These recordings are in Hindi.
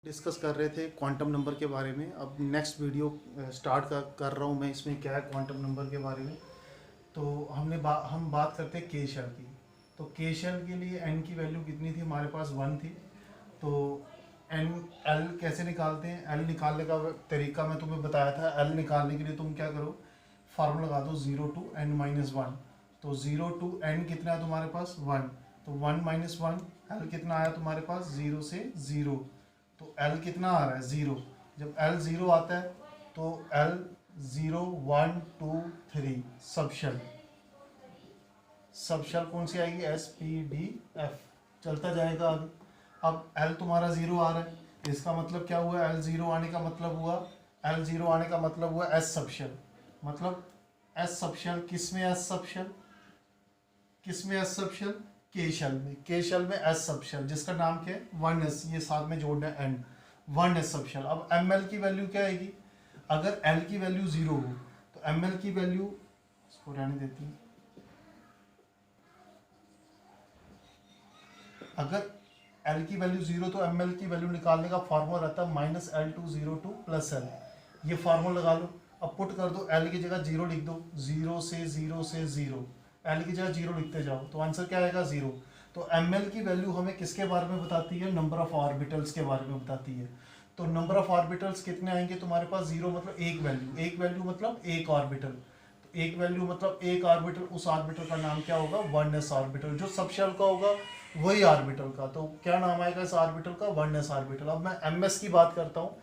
डिस्कस कर रहे थे क्वांटम नंबर के बारे में। अब नेक्स्ट वीडियो स्टार्ट कर रहा हूँ मैं, इसमें क्या है क्वांटम नंबर के बारे में। तो हम बात करते हैं के शेल की। तो के शेल के लिए एन की वैल्यू कितनी थी? हमारे पास 1 थी। तो एन एल कैसे निकालते हैं? एल निकालने का तरीका मैं तुम्हें बताया था। एल निकालने के लिए तुम क्या करो, फार्मूला लगा दो 0 to n-1। तो 0 to n कितना है तुम्हारे पास? 1। तो 1 - 1 एल कितना आया तुम्हारे पास? 0 से 0। तो L कितना आ रहा है? 0। जब L 0 आता है तो L 0 1 2 3 सब शेल कौन सी आएगी? SPDF। चलता जाएगा आगे। अब L तुम्हारा 0 आ रहा है, इसका मतलब क्या हुआ? L 0 आने का मतलब हुआ S सब शेल। मतलब S सब शेल किस में? S सब शेल किस में? S सब शेल के शेल में। के शेल में S सब शेल जिसका नाम क्या है? 1s। ये साथ में जोड़ना है n। 1s सब शेल। अब ml की वैल्यू क्या आएगी? अगर l की वैल्यू 0 हो तो ml की वैल्यू, इसको रहने देती है, अगर l की वैल्यू 0 तो ml की वैल्यू निकालने का फार्मूला रहता है -L202 + l। ये फार्मूला लगा लो। अब पुट कर दो, l की जगह 0 लिख दो। 0 से 0 से 0, l की जगह 0 लिखते जाओ तो आंसर क्या आएगा? 0। तो ml की वैल्यू हमें किसके बारे में बताती है? नंबर ऑफ ऑर्बिटल्स के बारे में बताती है। तो नंबर ऑफ ऑर्बिटल्स कितने आएंगे तुम्हारे पास? 0 मतलब एक वैल्यू, एक वैल्यू मतलब एक ऑर्बिटल। तो एक वैल्यू मतलब एक ऑर्बिटल, उस ऑर्बिटल का नाम क्या होगा? 1s orbital. जो सब शेल का होगा वही ऑर्बिटल का। तो क्या नाम आएगा इस ऑर्बिटल का? 1s orbital. अब मैं ms की बात करता हूँ।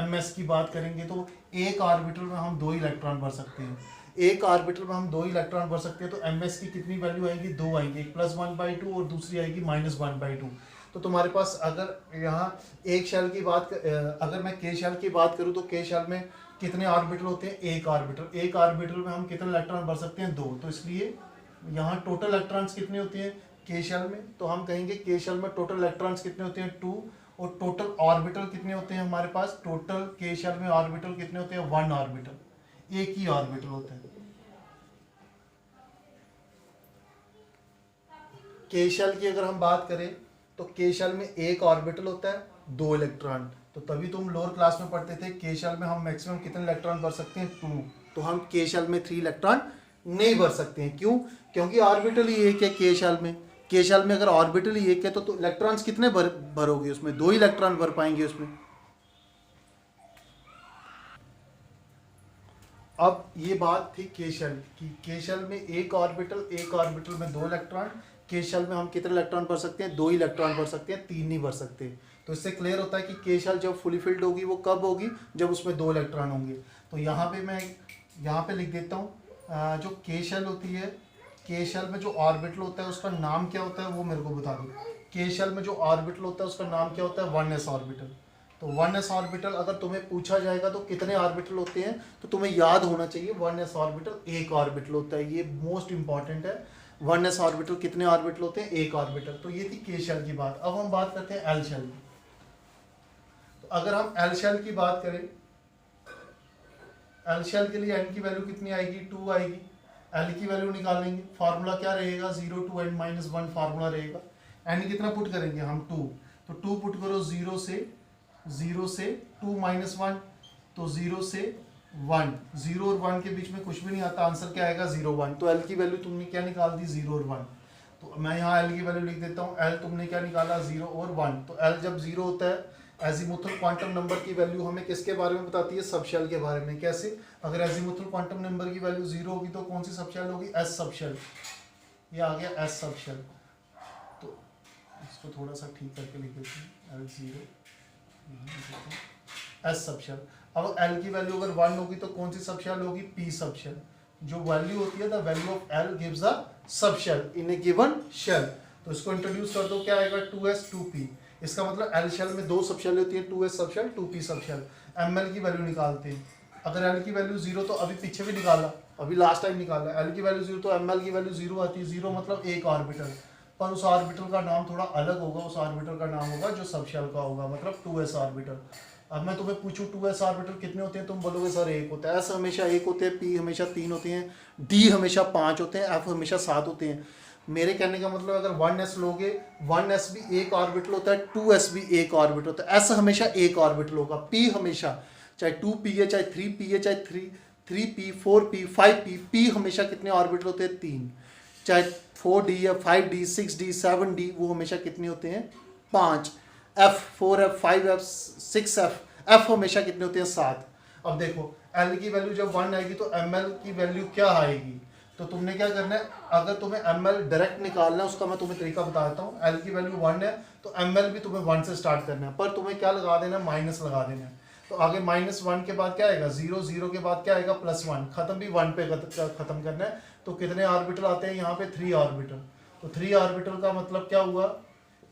ms की बात करेंगे तो एक ऑर्बिटल में हम 2 इलेक्ट्रॉन भर सकते हैं। एक ऑर्बिटल में हम 2 इलेक्ट्रॉन भर सकते हैं। तो ms की कितनी वैल्यू आएगी? 2 आएंगी। एक +1/2 और दूसरी आएगी -1/2। तो तुम्हारे पास अगर यहाँ एक शेल की बात अगर मैं के शेल की बात करूँ तो के शेल में कितने ऑर्बिटल होते हैं? एक ऑर्बिटल। एक ऑर्बिटल में हम कितने इलेक्ट्रॉन भर सकते हैं? 2। तो इसलिए यहाँ टोटल इलेक्ट्रॉन्स कितने होते हैं के शेल में? तो हम कहेंगे के शेल में टोटल इलेक्ट्रॉन्स कितने होते हैं? 2। और टोटल ऑर्बिटल कितने होते हैं हमारे पास? टोटल के शेल में ऑर्बिटल कितने होते हैं? 1 ऑर्बिटल। एक ही ऑर्बिटल होता है। के शेल की अगर हम बात करें तो के शेल में एक ऑर्बिटल होता है, 2 इलेक्ट्रॉन। तो तभी तुम लोअर क्लास में पढ़ते थे के शेल में हम मैक्सिमम कितने इलेक्ट्रॉन भर सकते हैं? 2। तो हम के शेल में 3 इलेक्ट्रॉन नहीं भर सकते हैं। क्यों? क्योंकि ऑर्बिटल ही एक है के शेल में। के शेल में अगर ऑर्बिटल ही एक है तो इलेक्ट्रॉन्स कितने भरोगे उसमें? 2 इलेक्ट्रॉन भर पाएंगे उसमें। अब ये बात थी के शेल की। के शेल में एक ऑर्बिटल में 2 इलेक्ट्रॉन। के शेल में हम कितने इलेक्ट्रॉन भर सकते हैं? 2 इलेक्ट्रॉन भर सकते हैं, 3 नहीं भर सकते। तो इससे क्लियर होता है कि के शेल जब फुली फिल्ड होगी वो कब होगी? जब उसमें 2 इलेक्ट्रॉन होंगे। तो यहाँ पे मैं लिख देता हूँ, जो के शेल होती है, के शेल में जो ऑर्बिटल होता है उसका नाम क्या होता है वो मेरे को बता दो। के शेल में जो ऑर्बिटल होता है उसका नाम क्या होता है? 1s orbital. तो 1s ऑर्बिटल अगर तुम्हें पूछा जाएगा तो कितने ऑर्बिटल होते हैं तो तुम्हें याद होना चाहिए 1s ऑर्बिटल एक ऑर्बिटल होता है। ये मोस्ट इंपॉर्टेंट है। 1s ऑर्बिटल कितने ऑर्बिटल होते हैं? एक ऑर्बिटल। तो ये थी के शेल की बात। अब हम बात करते हैं एल शेल की। तो अगर हम एल शेल की बात करें, एल शेल के लिए एन की वैल्यू कितनी आएगी? 2 आएगी। एल की वैल्यू निकालेंगे, फार्मूला क्या रहेगा? 0 to n-1 फार्मूला रहेगा। एन कितना पुट करेंगे हम? 2। तो 2 पुट करो 0 से 2 - 1, तो 0 से 1। 0 और 1 के बीच में कुछ भी नहीं आता, आंसर क्या आएगा? 0 1। तो एल की वैल्यू तुमने क्या निकाल दी? 0 और 1। तो मैं यहाँ एल की वैल्यू लिख देता हूँ। एल तुमने क्या निकाला? 0 और 1। तो एल जब 0 होता है, एजीमुथल क्वांटम नंबर की वैल्यू हमें किसके बारे में बताती है? सब शेल के बारे में। कैसे? अगर एजीमुथल क्वांटम नंबर की वैल्यू 0 होगी तो कौन सी सब शेल होगी? एस सब शेल। ये आ गया एस सब शेल। तो इसको थोड़ा सा ठीक करके लिख देते हैं, एल 0 एस सब शेल। अब एल की वैल्यू अगर 1 होगी तो कौन सी सब शेल होगी? पी सब शेल। जो वैल्यू होती है, the value of l gives a sub shell in a given shell. तो इसको इंट्रोड्यूस कर दो, क्या आएगा? 2s 2p। इसका मतलब एल शेल में 2 सब शेल होती है, 2s सब शेल 2p सब शेल। ml की वैल्यू निकालते हैं। अगर एल की वैल्यू 0 तो अभी पीछे भी निकाला, अभी लास्ट टाइम निकाला। एल की वैल्यू 0 तो ml की वैल्यू 0 आती है। 0 मतलब एक ऑर्बिटल, पर उस ऑर्बिटल का नाम थोड़ा अलग होगा। उस ऑर्बिटल का नाम होगा जो सब शेल का होगा, मतलब 2s ऑर्बिटल। अब मैं तुम्हें पूछूं 2s ऑर्बिटल कितने होते हैं? तुम बोलोगे सर एक होता है। s हमेशा 1 होते हैं, p हमेशा 3 होते हैं, d हमेशा 5 होते हैं, f हमेशा 7 होते हैं। मेरे कहने का मतलब अगर 1s लोगे, 1s भी एक ऑर्बिटल होता है, 2s भी एक ऑर्बिटल होता है, s हमेशा एक ऑर्बिटल होगा, p हमेशा चाहे 2p है चाहे 3p है चाहे 3p 4p 5p, p हमेशा कितने ऑर्बिटल होते हैं 3, चाहे 4d या 5d 6d 7d वो हमेशा कितने होते हैं 5, f 4f 5f 6f, f हमेशा कितने होते हैं 7। अब देखो l की वैल्यू जब 1 आएगी तो ml की वैल्यू क्या आएगी, तो तुमने क्या करना है, अगर तुम्हें ml डायरेक्ट निकालना है उसका मैं तुम्हें तरीका बता देता हूँ। l की वैल्यू 1 है तो ml भी तुम्हें 1 से स्टार्ट करना है, पर तुम्हें क्या लगा देना है, माइनस लगा देना है। तो आगे -1 के बाद क्या आएगा 0, 0 के बाद क्या आएगा +1, खत्म भी 1 पे खत्म करना है। तो कितने ऑर्बिटल आते हैं यहाँ पे 3 ऑर्बिटल, तो 3 ऑर्बिटल का मतलब क्या हुआ,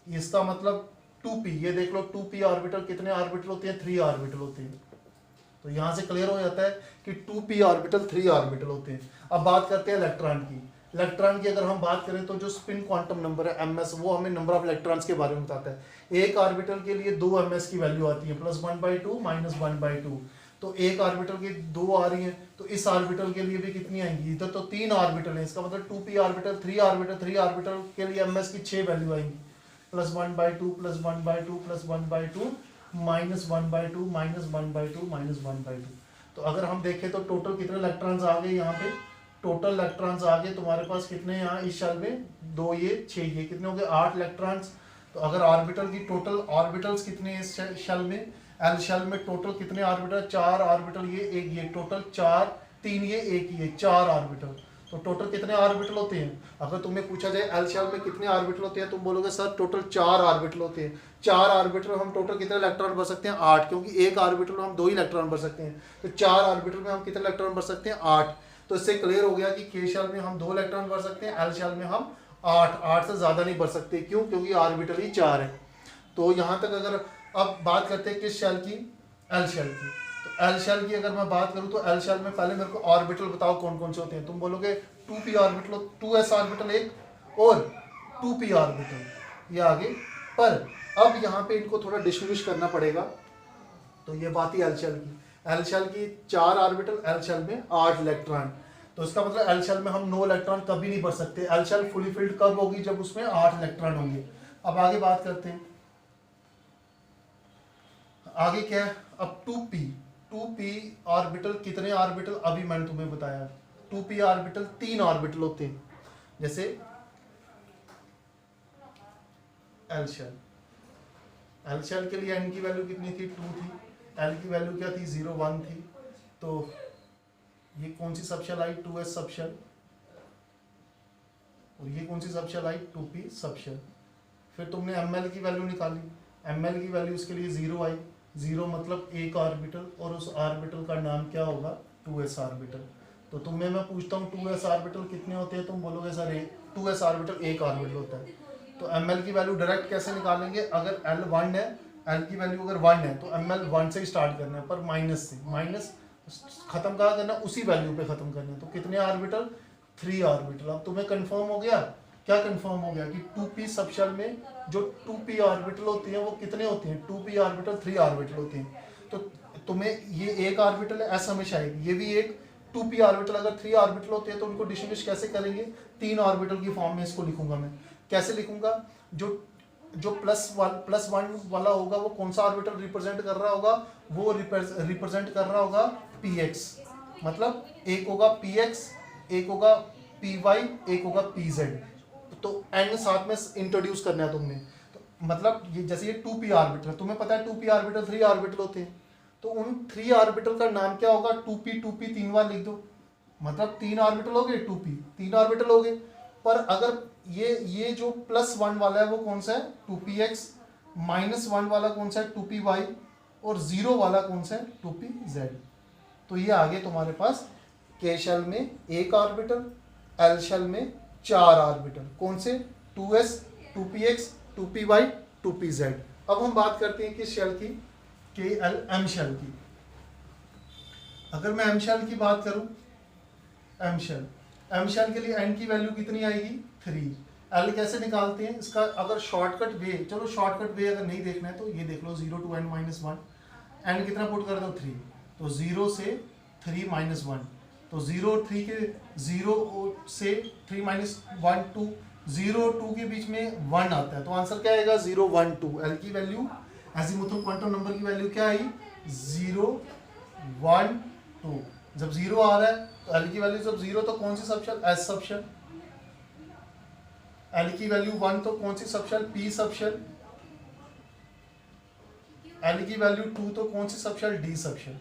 इसका मतलब 2p, ये देख लो 2p ऑर्बिटल कितने ऑर्बिटल होते हैं 3 ऑर्बिटल होते हैं। तो यहाँ से क्लियर हो जाता है कि 2p ऑर्बिटल 3 ऑर्बिटल होते हैं। अब बात करते हैं इलेक्ट्रॉन की। इलेक्ट्रॉन की अगर हम बात करें तो जो स्पिन क्वांटम नंबर है ms, वो हमें नंबर ऑफ इलेक्ट्रॉन्स के बारे में बताता है। एक ऑर्बिटल के लिए 2 ms की वैल्यू आती है, +1/2 -1/2। तो एक ऑर्बिटल की 2 आ रही हैं, तो इस ऑर्बिटल के लिए भी कितनी आएंगी, इधर तो 3 ऑर्बिटल है, इसका मतलब 2p ऑर्बिटल 3 ऑर्बिटल के लिए ms की 6 वैल्यू आएंगी, +1/2 +1/2 +1/2 -1/2 -1/2 -1/2। तो अगर हम देखें तो टोटल कितने इलेक्ट्रॉन्स आ गए यहाँ पे, टोटल इलेक्ट्रॉन्स आ गए तुम्हारे पास कितने यहाँ इस शेल में, 2 ये 6 ये, कितने हो गए 8 इलेक्ट्रॉन्स। तो अगर ऑर्बिटल की टोटल ऑर्बिटल्स कितने हैं इस शेल में, एल शेल में टोटल कितने ऑर्बिटल, 4 ऑर्बिटल, ये एक ये, टोटल 4, 3 ये एक ये, 4 ऑर्बिटल। तो टोटल कितने ऑर्बिटल होते हैं, अगर तुम्हें पूछा जाए एल शेल में कितने ऑर्बिटल होते हैं, तुम बोलोगे सर टोटल 4 ऑर्बिटल होते हैं। 4 ऑर्बिटल हम टोटल कितने इलेक्ट्रॉन भर सकते हैं 8, क्योंकि एक ऑर्बिटल में हम 2 ही इलेक्ट्रॉन भर सकते हैं, तो 4 ऑर्बिटल में हम कितने इलेक्ट्रॉन भर सकते हैं 8। तो इससे क्लियर हो गया कि के शेल में हम 2 इलेक्ट्रॉन भर सकते हैं, एल शेल में हम 8 से ज्यादा नहीं भर सकते, क्यों, क्योंकि ऑर्बिटल ही 4 है। तो यहाँ तक अगर अब बात करते हैं किस शेल की, एल शेल की। तो एल शेल की अगर मैं बात करूँ तो एल शेल में पहले मेरे को ऑर्बिटल बताओ कौन कौन से होते हैं, तुम बोलोगे 2p ऑर्बिटल, 2s ऑर्बिटल एक और 2p ऑर्बिटल, ये आगे। पर अब यहाँ पे इनको थोड़ा डिस्टिंग्विश करना पड़ेगा, तो ये बात ही एल शेल की। एल शेल की 4 ऑर्बिटल, एल शेल में 8 इलेक्ट्रॉन, तो इसका मतलब एल शेल में हम 9 इलेक्ट्रॉन कभी नहीं भर सकते। एल शेल फुली फिल्ड कब होगी, जब उसमें 8 इलेक्ट्रॉन होंगे। अब आगे बात करते हैं, आगे क्या है, अब 2p ऑर्बिटल कितने ऑर्बिटल, अभी मैंने तुम्हें बताया 2p ऑर्बिटल 3 ऑर्बिटल होते हैं। जैसे एल शेल के लिए n की वैल्यू कितनी थी 2 थी, l की वैल्यू क्या थी 0 1 थी, तो ये कौन सी सबशेल आई 2s सबशेल, और ये कौन सी सबशेल आई 2p सबशेल। फिर तुमने ml की वैल्यू निकाली, ml की वैल्यू उसके लिए 0 आई, 0 मतलब एक ऑर्बिटल, और उस ऑर्बिटल का नाम क्या होगा 2s ऑर्बिटल। तो तुम्हें मैं पूछता हूँ 2s ऑर्बिटल कितने होते हैं, तुम बोलोगे सर 2s ऑर्बिटल एक ऑर्बिटल होता है। तो ml की वैल्यू डायरेक्ट कैसे निकालेंगे, अगर l 1 है, l की वैल्यू अगर 1 है तो ml 1 से ही स्टार्ट करना है, पर माइनस से, माइनस खत्म कहाँ करना, उसी वैल्यू पे खत्म करना है। तो कितने ऑर्बिटल 3 ऑर्बिटल। अब तुम्हें कंफर्म हो गया, क्या कंफर्म हो गया कि 2p सबशेल में जो 2p ऑर्बिटल होती हैं वो कितने होते हैं, 2p ऑर्बिटल 3 ऑर्बिटल होते हैं। तो तुम्हें ये एक ऑर्बिटल है, s हमेशा आएगी, ये भी एक 2p ऑर्बिटल, अगर 3 ऑर्बिटल होते हैं तो उनको डिस्टिंग्विश कैसे करेंगे, 3 ऑर्बिटल की फॉर्म में इसको लिखूंगा मैं। कैसे लिखूंगा, जो +1 वाला होगा वो कौन सा ऑर्बिटल रिप्रेजेंट कर रहा होगा, वो रिप्रेजेंट कर रहा होगा px, मतलब एक होगा px, एक होगा py, एक होगा pz। तो n साथ में इंट्रोड्यूस करना है तुमने, तो मतलब ये जैसे ये 2p ऑर्बिटल, तुम्हें पता है 2p ऑर्बिटल 3 ऑर्बिटल होते हैं, तो उन 3 ऑर्बिटल का नाम क्या होगा 2p 3 बार लिख दो, मतलब 3 ऑर्बिटल हो गए 2p 3 ऑर्बिटल हो गए। पर अगर ये जो +1 वाला है वो कौन सा है 2px, -1 वाला कौन सा है 2py, और 0 वाला कौन सा है 2pz। तो ये आगे तुम्हारे पास k शेल में एक ऑर्बिटल, l शेल में 4 ऑर्बिटल, कौन से 2s 2px 2py 2pz। अब हम बात करते हैं किस शेल की, m शेल की। अगर मैं m शेल की बात करूं, m शेल के लिए n की वैल्यू कितनी आएगी 3। l कैसे निकालते हैं इसका, अगर शॉर्टकट वे, चलो शॉर्टकट वे अगर नहीं देखना है तो ये देख लो 0 to n - 1, n कितना पुट कर दो 3, तो 0 से 3 - 1, तो 0 और 3 के 0 से 3 - 1 2, 0 2 के बीच में 1 आता है, तो आंसर क्या आएगा 0 1 2। एल की वैल्यू एजीमुथल क्वांटम नंबर की वैल्यू क्या आई 0 1 2। जब 0 आ रहा है तो एल की वैल्यू जब 0 तो कौन सी सबशेल एस सबशेल, एल की वैल्यू 1 तो कौन सी सबशेल पी सबशेल, एल की वैल्यू 2 तो कौन सी सबशेल डी सबशेल।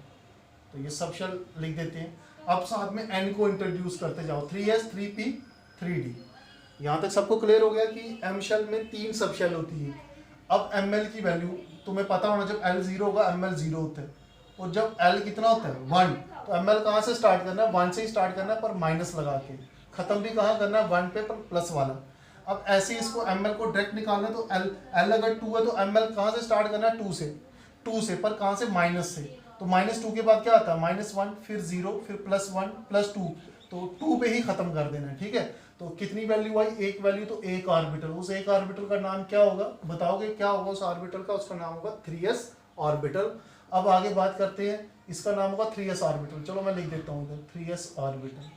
तो ये सबशेल लिख देते हैं। अब साथ में एन को इंट्रोड्यूस करते जाओ 3s 3p 3d। यहाँ तक सबको क्लियर हो गया कि एम शेल में 3 सबशेल होती है। अब एम एल की वैल्यू तुम्हें पता होना, जब एल 0 होगा एम एल 0 होता है, और जब एल कितना होता है 1, तो एम एल कहाँ से स्टार्ट करना है 1 से ही स्टार्ट करना है, पर माइनस लगा के। खत्म भी कहाँ करना है 1 पे, पर प्लस वाला। अब ऐसे ही इसको एम एल को डायरेक्ट निकालना है, तो एल अगर 2 है तो एम एल कहाँ से स्टार्ट करना है 2 से, पर कहाँ से माइनस से। तो -2 के बाद क्या आता है -1, फिर 0, फिर +1 +2, तो 2 पे ही खत्म कर देना है। ठीक है, तो कितनी वैल्यू आई एक वैल्यू, तो एक ऑर्बिटल। उस एक ऑर्बिटल का नाम क्या होगा बताओगे, क्या होगा उस ऑर्बिटल का, उसका नाम होगा 3s ऑर्बिटल। अब आगे बात करते हैं, इसका नाम होगा 3s ऑर्बिटल। चलो मैं लिख देता हूँ इधर 3s ऑर्बिटल।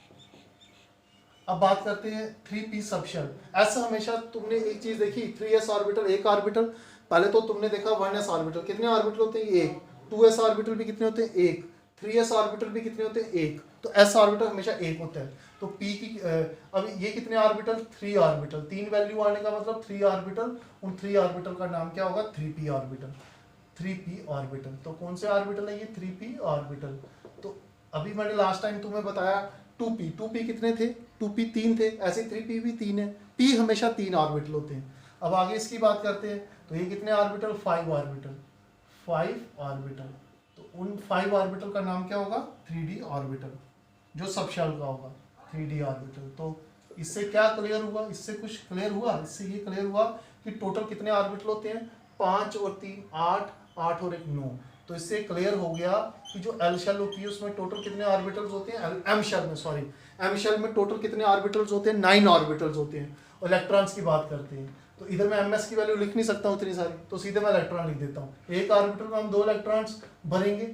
अब बात करते हैं 3p सबशेल। ऐसा हमेशा तुमने एक चीज देखी 3s ऑर्बिटल एक ऑर्बिटल, पहले तो तुमने देखा 1s ऑर्बिटल, कितने ऑर्बिटल होते हैं एक, 2s ऑर्बिटल भी कितने होते हैं एक, 3s ऑर्बिटल भी कितने होते हैं एक, तो s ऑर्बिटल हमेशा एक होता है। तो p की अब ये कितने ऑर्बिटल 3 ऑर्बिटल, 3 वैल्यू आने का मतलब 3 ऑर्बिटल, उन 3 ऑर्बिटल का नाम क्या होगा 3p ऑर्बिटल। 3p ऑर्बिटल, तो कौन से ऑर्बिटल है ये 3p ऑर्बिटल। तो अभी मैंने लास्ट टाइम तुम्हें बताया 2p कितने थे 2p 3 थे, ऐसे 3p भी 3 है, p हमेशा 3 ऑर्बिटल होते हैं। अब आगे इसकी बात करते हैं, तो ये कितने ऑर्बिटल 5 ऑर्बिटल, 5 ऑर्बिटल। तो उन 5 ऑर्बिटल का नाम क्या होगा 3d ऑर्बिटल, जो सबशेल का होगा 3d ऑर्बिटल। तो इससे क्या क्लियर हुआ, इससे कुछ क्लियर हुआ, इससे ये क्लियर हुआ कि टोटल कितने ऑर्बिटल होते हैं 5 और 3 8, 8 और 1 9। तो इससे क्लियर हो गया कि जो एल शेल होती है उसमें टोटल कितने ऑर्बिटल्स होते हैं, एम शेल में सॉरी, एम शेल में टोटल कितने ऑर्बिटल्स होते हैं 9 ऑर्बिटल्स होते हैं। और इलेक्ट्रॉन्स की बात करते हैं, तो इधर मैं एम एस की वैल्यू लिख नहीं सकता हूँ इतनी सारी, तो सीधे मैं इलेक्ट्रॉन लिख देता हूँ। एक ऑर्बिटल में हम 2 इलेक्ट्रॉन्स भरेंगे,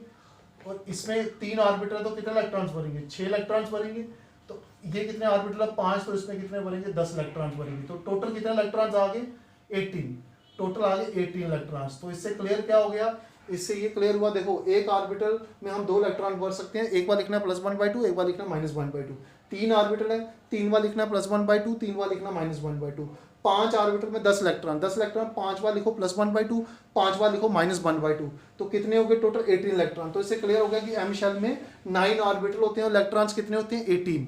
और इसमें 3 ऑर्बिटल है तो कितने इलेक्ट्रॉन्स भरेंगे 6 इलेक्ट्रॉन्स भरेंगे। तो ये कितने ऑर्बिटल है 5, तो इसमें कितने भरेंगे 10 इलेक्ट्रॉन्स भरेंगे। तो टोटल कितने इलेक्ट्रॉन्स आ गए 18, टोटल आ गए 18 इलेक्ट्रॉन्स। तो इससे क्लियर क्या हो गया, इससे ये क्लियर हुआ, देखो एक ऑर्बिटल में हम 2 इलेक्ट्रॉन भर सकते हैं, एक बार लिखना +1/2, एक बार लिखना -1/2। 3 ऑर्बिटल है, 3 बार लिखना +1/2, 3 बार लिखना -1/2। 5 ऑर्बिटल में 10 इलेक्ट्रॉन, 10 इलेक्ट्रॉन 5 बार लिखो +1/2, 5 बार लिखो -1/2, तो कितने हो गए टोटल 18 इलेक्ट्रॉन। तो इससे क्लियर हो गया कि एम शेल में 9 ऑर्बिटल होते हैं और इलेक्ट्रॉन्स कितने होते हैं 18।